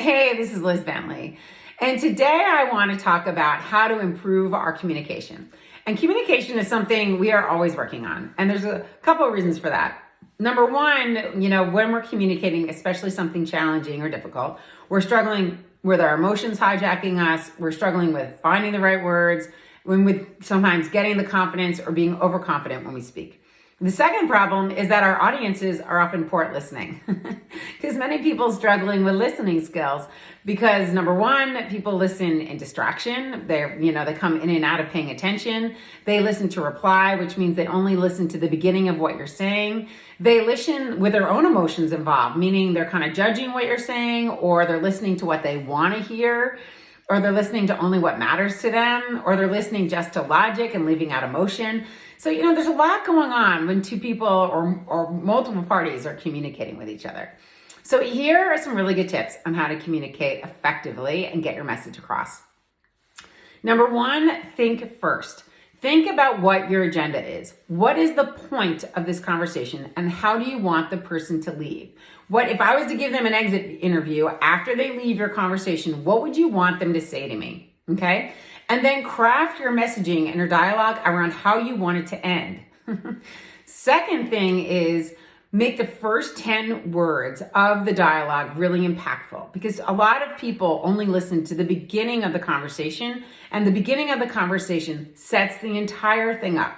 Hey, this is Liz Bentley. And today I want to talk about how to improve our communication. And communication is something we are always working on. And there's a couple of reasons for that. Number one, when we're communicating, especially something challenging or difficult, we're struggling with our emotions hijacking us. We're struggling with finding the right words, with sometimes getting the confidence or being overconfident when we speak. The second problem is that our audiences are often poor at listening because many people struggling with listening skills because number one, people listen in distraction. They come in and out of paying attention. They listen to reply, which means they only listen to the beginning of what you're saying. They listen with their own emotions involved, meaning they're kind of judging what you're saying, or they're listening to what they want to hear, or they're listening to only what matters to them, or they're listening just to logic and leaving out emotion. So, there's a lot going on when two people or multiple parties are communicating with each other. So here are some really good tips on how to communicate effectively and get your message across. Number one, think first. Think about what your agenda is. What is the point of this conversation and how do you want the person to leave? If I was to give them an exit interview after they leave your conversation, what would you want them to say to me? Okay? And then craft your messaging and your dialogue around how you want it to end. Second thing is make the first 10 words of the dialogue really impactful because a lot of people only listen to the beginning of the conversation and the beginning of the conversation sets the entire thing up.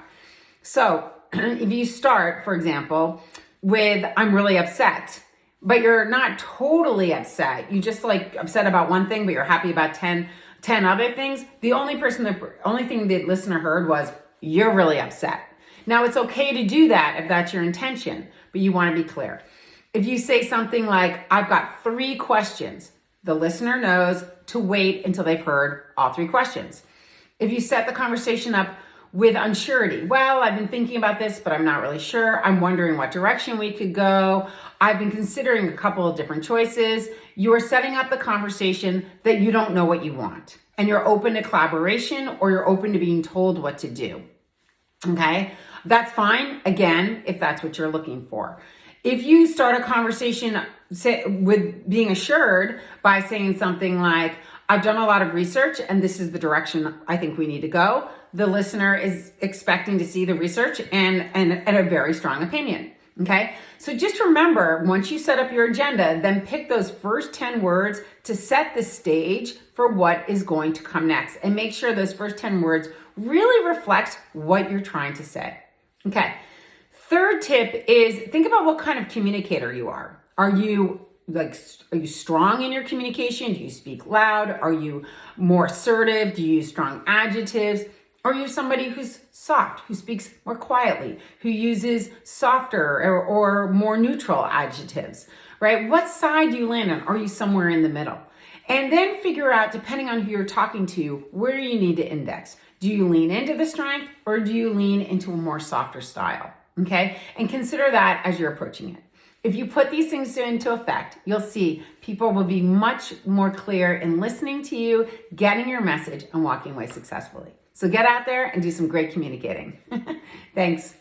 So if you start, for example, with I'm really upset, but you're not totally upset. You just upset about one thing, but you're happy about 10 other things. The only thing the listener heard was, you're really upset. Now it's okay to do that if that's your intention, but you want to be clear. If you say something like, I've got 3 questions, the listener knows to wait until they've heard all 3 questions. If you set the conversation up with unsurety, well, I've been thinking about this, but I'm not really sure. I'm wondering what direction we could go. I've been considering a couple of different choices. You're setting up the conversation that you don't know what you want. And you're open to collaboration or you're open to being told what to do. Okay? That's fine, again, if that's what you're looking for. If you start a conversation with being assured by saying something like, I've done a lot of research and this is the direction I think we need to go, the listener is expecting to see the research and a very strong opinion. Okay. So just remember, once you set up your agenda, then pick those first 10 words to set the stage for what is going to come next and make sure those first 10 words really reflect what you're trying to say. Okay. Third tip is think about what kind of communicator you are. Are you strong in your communication? Do you speak loud? Are you more assertive? Do you use strong adjectives? Are you somebody who's soft, who speaks more quietly, who uses softer or more neutral adjectives, right? What side do you land on? Are you somewhere in the middle? And then figure out, depending on who you're talking to, where you need to index. Do you lean into the strength or do you lean into a more softer style? Okay? And consider that as you're approaching it. If you put these things into effect, you'll see people will be much more clear in listening to you, getting your message, and walking away successfully. So get out there and do some great communicating. Thanks.